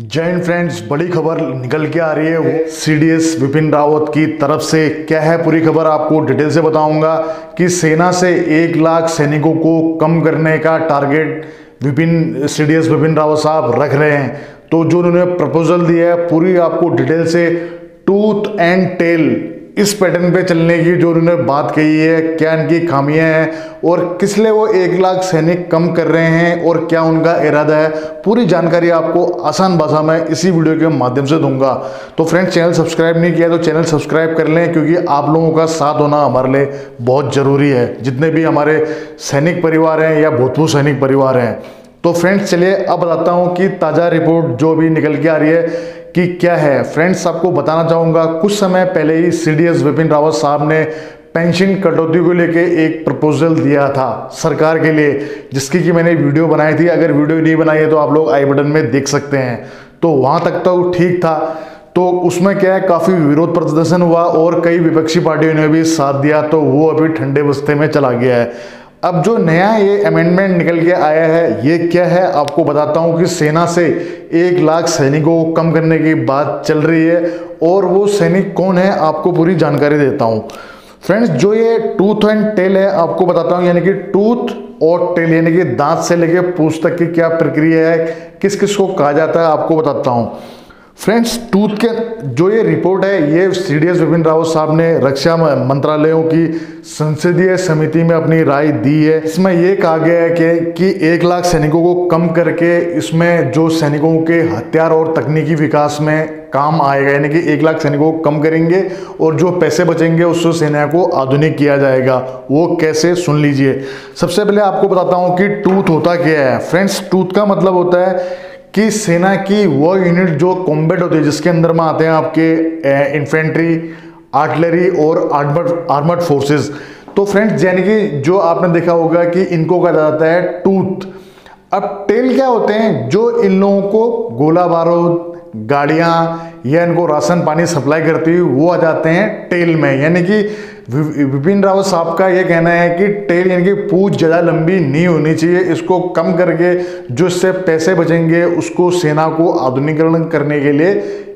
जय हिंद फ्रेंड्स, बड़ी खबर निकल के आ रही है वो सीडीएस विपिन रावत की तरफ से। क्या है पूरी खबर आपको डिटेल से बताऊंगा कि सेना से 1 लाख सैनिकों को कम करने का टारगेट सीडीएस विपिन रावत साहब रख रहे हैं। तो जो उन्होंने प्रपोजल दिया है पूरी आपको डिटेल से टूथ एंड टेल इस पैटर्न पे चलने की जो उन्होंने बात कही है, क्या इनकी खामियां हैं और किस लिए वो 1 लाख सैनिक कम कर रहे हैं और क्या उनका इरादा है, पूरी जानकारी आपको आसान भाषा में इसी वीडियो के माध्यम से दूंगा। तो फ्रेंड्स, चैनल सब्सक्राइब नहीं किया तो चैनल सब्सक्राइब कर लें, क्योंकि आप लोगों का साथ होना हमारे लिए बहुत ज़रूरी है, जितने भी हमारे सैनिक परिवार हैं या भूतपूर्व सैनिक परिवार हैं। तो फ्रेंड्स, चलिए अब बताता हूँ कि ताज़ा रिपोर्ट जो भी निकल के आ रही है कि क्या है। फ्रेंड्स, आपको बताना चाहूँगा कुछ समय पहले ही सीडीएस विपिन रावत साहब ने पेंशन कटौती को लेके एक प्रपोजल दिया था सरकार के लिए, जिसकी कि मैंने वीडियो बनाई थी। अगर वीडियो नहीं बनाई है तो आप लोग आई बटन में देख सकते हैं। तो वहाँ तक तो ठीक था। तो उसमें क्या है, काफ़ी विरोध प्रदर्शन हुआ और कई विपक्षी पार्टियों ने भी साथ दिया, तो वो अभी ठंडे बस्ते में चला गया है। अब जो नया ये अमेंडमेंट निकल के आया है, ये क्या है आपको बताता हूँ कि सेना से 1 लाख सैनिकों को कम करने की बात चल रही है। और वो सैनिक कौन है आपको पूरी जानकारी देता हूँ। फ्रेंड्स, जो ये टूथ एंड टेल है आपको बताता हूँ, यानी कि टूथ और टेल यानी कि दांत से लेके पूंछ तक की क्या प्रक्रिया है, किस किस को कहा जाता है आपको बताता हूँ। फ्रेंड्स, टूथ के जो ये रिपोर्ट है ये सीडीएस विपिन रावत साहब ने रक्षा मंत्रालयों की संसदीय समिति में अपनी राय दी है। इसमें ये कहा गया है कि 1 लाख सैनिकों को कम करके इसमें जो सैनिकों के हथियार और तकनीकी विकास में काम आएगा, यानी कि 1 लाख सैनिकों को कम करेंगे और जो पैसे बचेंगे उससे सेना को आधुनिक किया जाएगा। वो कैसे, सुन लीजिए। सबसे पहले आपको बताता हूँ कि टूथ होता क्या है। फ्रेंड्स, टूथ का मतलब होता है कि सेना की वो यूनिट जो कॉम्बैट होती है, जिसके अंदर में आते हैं आपके इन्फेंट्री, आर्टिलरी और आर्मर्ड फोर्सेस। तो फ्रेंड्स, यानी कि जो आपने देखा होगा कि इनको कहा जाता है टूथ। अब टेल क्या होते हैं, जो इन लोगों को गोला बारूद, गाड़ियां या इनको राशन पानी सप्लाई करती हुई वो आ जाते हैं टेल में। यानी कि विपिन रावत साहब का ये कहना है कि टेल यानी कि पूंछ ज़्यादा लंबी नहीं होनी चाहिए, इसको कम करके जो इससे पैसे बचेंगे उसको सेना को आधुनिकीकरण करने के लिए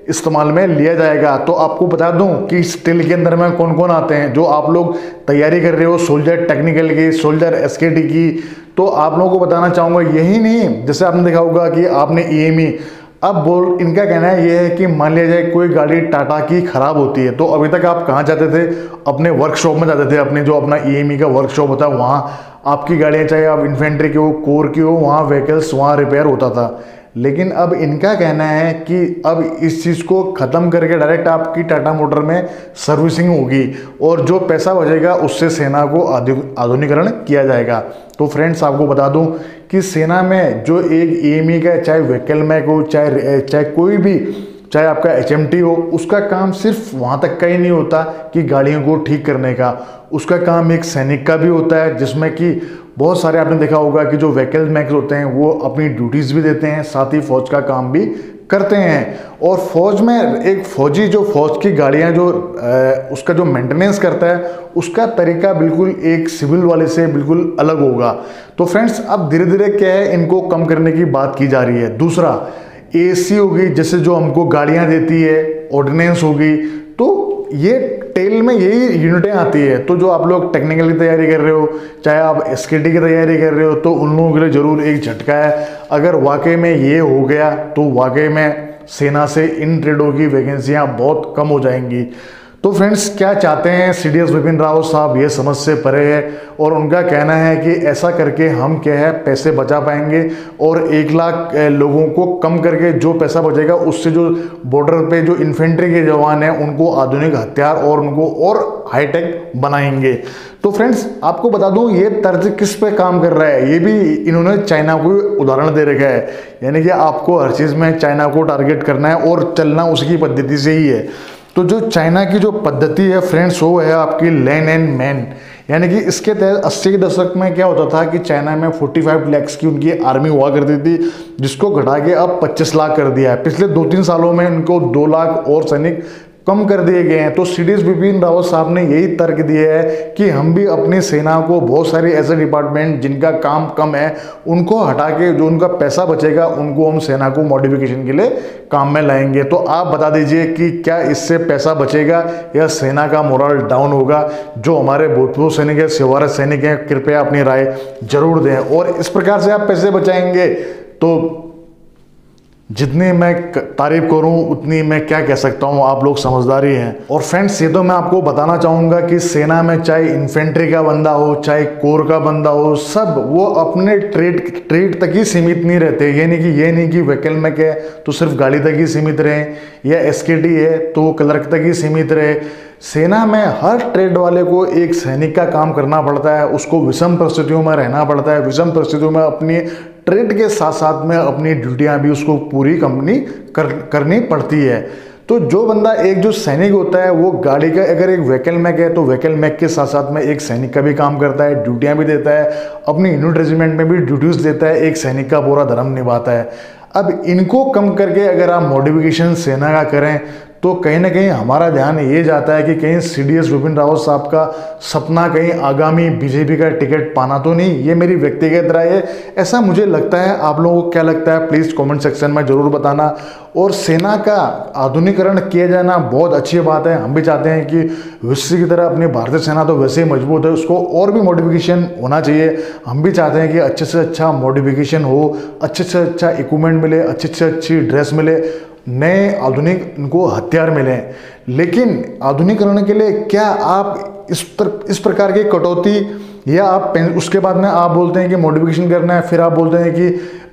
इस्तेमाल में लिया जाएगा। तो आपको बता दूं कि इस टेल के अंदर में कौन कौन आते हैं। जो आप लोग तैयारी कर रहे हो सोल्जर टेक्निकल की, सोल्जर एसकेटी की, तो आप लोगों को बताना चाहूँगा यही नहीं, जैसे आपने देखा होगा कि आपने ईएमई, अब इनका कहना है ये है कि मान लिया जाए कोई गाड़ी टाटा की खराब होती है, तो अभी तक आप कहाँ जाते थे, अपने वर्कशॉप में जाते थे, अपने जो अपना ईएमई का वर्कशॉप होता है वहाँ आपकी गाड़ियाँ, चाहे आप इन्फेंट्री की हो, कोर की हो, वहाँ व्हीकल्स वहाँ रिपेयर होता था। लेकिन अब इनका कहना है कि अब इस चीज़ को ख़त्म करके डायरेक्ट आपकी टाटा मोटर में सर्विसिंग होगी और जो पैसा बचेगा उससे सेना को आधुनिकीकरण किया जाएगा। तो फ्रेंड्स, आपको बता दूं कि सेना में जो एक ईएमई का, चाहे व्हीकल मैक हो, चाहे कोई भी, चाहे आपका एचएमटी हो, उसका काम सिर्फ वहाँ तक का ही नहीं होता कि गाड़ियों को ठीक करने का। उसका काम एक सैनिक का भी होता है, जिसमें कि बहुत सारे आपने देखा होगा कि जो व्हीकल मैक्स होते हैं वो अपनी ड्यूटीज़ भी देते हैं, साथ ही फौज का काम भी करते हैं। और फौज में एक फौजी जो फौज की गाड़ियां जो उसका जो मेंटेनेंस करता है उसका तरीका बिल्कुल एक सिविल वाले से बिल्कुल अलग होगा। तो फ्रेंड्स, अब धीरे धीरे क्या है, इनको कम करने की बात की जा रही है। दूसरा, एसी होगी, जैसे जो हमको गाड़ियां देती है, ऑर्डिनेंस होगी, तो ये टेल में यही यूनिटें आती है। तो जो आप लोग टेक्निकल की तैयारी कर रहे हो, चाहे आप एसकेटी की तैयारी कर रहे हो, तो उन लोगों के लिए जरूर एक झटका है। अगर वाकई में ये हो गया तो वाकई में सेना से इन ट्रेडों की वैकेंसियां बहुत कम हो जाएंगी। तो फ्रेंड्स, क्या चाहते हैं सीडीएस विपिन रावत साहब, ये समझ से परे है। और उनका कहना है कि ऐसा करके हम क्या है पैसे बचा पाएंगे और 1 लाख लोगों को कम करके जो पैसा बचेगा उससे जो बॉर्डर पे जो इन्फेंट्री के जवान हैं उनको आधुनिक हथियार और उनको और हाईटेक बनाएंगे। तो फ्रेंड्स, आपको बता दूं ये तर्ज किस पे काम कर रहा है, ये भी इन्होंने चाइना को उदाहरण दे रखा है। यानी कि आपको हर चीज़ में चाइना को टारगेट करना है और चलना उसकी पद्धति से ही है। तो जो चाइना की जो पद्धति है फ्रेंड्स, वो है आपकी लैंड एंड मैन। यानी कि इसके तहत 80 के दशक में क्या होता था कि चाइना में 45 लाख की उनकी आर्मी हुआ करती थी, जिसको घटा के अब 25 लाख कर दिया है। पिछले 2-3 सालों में इनको 2 लाख और सैनिक कम कर दिए गए हैं। तो सीडीएस बिपिन रावत साहब ने यही तर्क दिया है कि हम भी अपनी सेना को बहुत सारे ऐसे डिपार्टमेंट जिनका काम कम है उनको हटा के जो उनका पैसा बचेगा उनको हम सेना को मॉडिफिकेशन के लिए काम में लाएंगे। तो आप बता दीजिए कि क्या इससे पैसा बचेगा या सेना का मोरल डाउन होगा? जो हमारे भूतपूर्व सैनिक है, सेवारत सैनिक हैं, कृपया अपनी राय जरूर दें। और इस प्रकार से आप पैसे बचाएंगे तो जितनी मैं तारीफ करूं उतनी मैं क्या कह सकता हूं, आप लोग समझदार ही हैं। और फ्रेंड्स, ये तो मैं आपको बताना चाहूँगा कि सेना में चाहे इन्फेंट्री का बंदा हो, चाहे कोर का बंदा हो, सब वो अपने ट्रेड तक ही सीमित नहीं रहते। ये नहीं कि व्हीकल मैक है तो सिर्फ गाड़ी तक ही सीमित रहे, या एसकेटी है तो क्लर्क तक ही सीमित रहे। सेना में हर ट्रेड वाले को एक सैनिक का काम करना पड़ता है, उसको विषम परिस्थितियों में रहना पड़ता है, विषम परिस्थितियों में अपनी ट्रेड के साथ साथ में अपनी ड्यूटियां भी उसको पूरी कंपनी करनी पड़ती है। तो जो बंदा एक जो सैनिक होता है वो गाड़ी का अगर एक व्हीकल मैक है तो व्हीकल मैक के साथ साथ में एक सैनिक का भी काम करता है, ड्यूटियां भी देता है, अपनी यूनिट रेजिमेंट में भी ड्यूटीज देता है, एक सैनिक का पूरा धर्म निभाता है। अब इनको कम करके अगर आप मॉडिफिकेशन सेना का करें तो कहीं ना कहीं हमारा ध्यान ये जाता है कि कहीं सीडीएस बिपिन रावत साहब का सपना कहीं आगामी बीजेपी का टिकट पाना तो नहीं। ये मेरी व्यक्तिगत राय है, ऐसा मुझे लगता है। आप लोगों को क्या लगता है प्लीज़ कमेंट सेक्शन में ज़रूर बताना। और सेना का आधुनिकीकरण किया जाना बहुत अच्छी बात है। हम भी चाहते हैं कि विश्व की तरह अपनी भारतीय सेना तो वैसे ही मजबूत है, उसको और भी मॉडिफिकेशन होना चाहिए। हम भी चाहते हैं कि अच्छे से अच्छा मॉडिफिकेशन हो, अच्छे से अच्छा इक्विपमेंट मिले, अच्छी से अच्छी ड्रेस मिले, नए आधुनिक इनको हथियार मिले। लेकिन आधुनिकीकरण के लिए क्या आप इस प्रकार की कटौती या आप उसके बाद में आप बोलते हैं कि मॉडिफिकेशन करना है, फिर आप बोलते हैं कि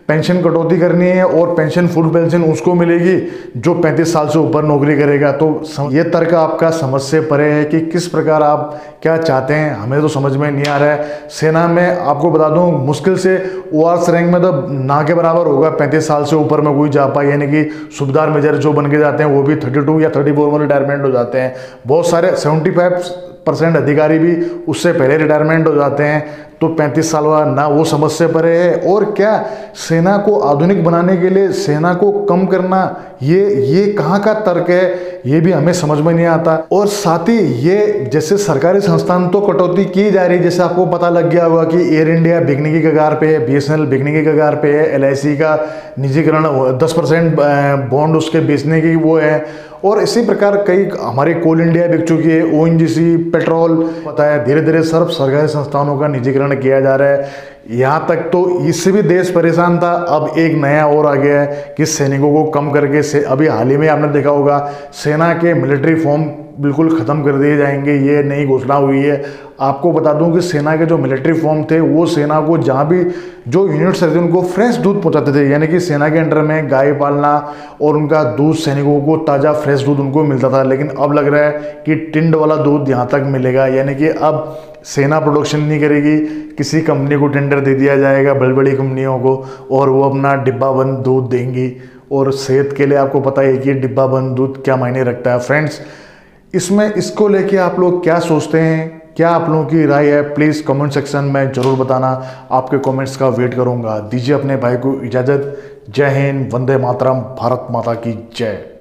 पेंशन कटौती करनी है और पेंशन फुल पेंशन उसको मिलेगी जो 35 साल से ऊपर नौकरी करेगा। तो ये तर्क आपका समझ से परे है कि किस प्रकार आप क्या चाहते हैं, हमें तो समझ में नहीं आ रहा है। सेना में आपको बता दूं मुश्किल से ओआरएस रैंक में तो ना के बराबर होगा 35 साल से ऊपर में कोई जा पाए, यानी कि सूबेदार मेजर जो बन के जाते हैं वो भी 32 या 34 में रिटायरमेंट हो जाते हैं। बहुत सारे 75% अधिकारी भी उससे पहले रिटायरमेंट हो जाते हैं। तो 35 साल वाला ना वो समझ से परे है। और क्या सेना को आधुनिक बनाने के लिए सेना को कम करना ये कहाँ का तर्क है, ये भी हमें समझ में नहीं आता। और साथ ही ये जैसे सरकारी संस्थान तो कटौती की जा रही है, जैसे आपको पता लग गया होगा कि एयर इंडिया बिकने की कगार पे है, बीएसएनएल बिकने की कगार पे है, एलआईसी का निजीकरण 10% बॉन्ड उसके बेचने की वो है। और इसी प्रकार कई हमारी कोल इंडिया बिक चुकी है, ओएनजीसी, पेट्रोल, पता है धीरे धीरे सब सरकारी संस्थानों का निजीकरण किया जा रहा है। यहाँ तक तो इससे भी देश परेशान था, अब एक नया और आ गया है कि सैनिकों को कम करके से अभी हाल ही में आपने देखा होगा सेना के मिलिट्री फॉर्म बिल्कुल ख़त्म कर दिए जाएंगे, ये नई घोषणा हुई है। आपको बता दूं कि सेना के जो मिलिट्री फॉर्म थे वो सेना को जहाँ भी जो यूनिट्स रहते थे उनको फ्रेश दूध पहुँचाते थे, यानी कि सेना के अंडर में गाय पालना और उनका दूध सैनिकों को ताज़ा फ्रेश दूध उनको मिलता था। लेकिन अब लग रहा है कि टिंड वाला दूध यहाँ तक मिलेगा, यानी कि अब सेना प्रोडक्शन नहीं करेगी, किसी कंपनी को टेंडर दे दिया जाएगा, बड़ी बड़ी कंपनियों को, और वो अपना डिब्बा बंद दूध देंगी। और सेहत के लिए आपको पता है कि डिब्बा बंद दूध क्या मायने रखता है। फ्रेंड्स, इसको लेके आप लोग क्या सोचते हैं, क्या आप लोगों की राय है, प्लीज़ कमेंट सेक्शन में ज़रूर बताना। आपके कमेंट्स का वेट करूंगा। दीजिए अपने भाई को इजाज़त। जय हिंद, वंदे मातरम, भारत माता की जय।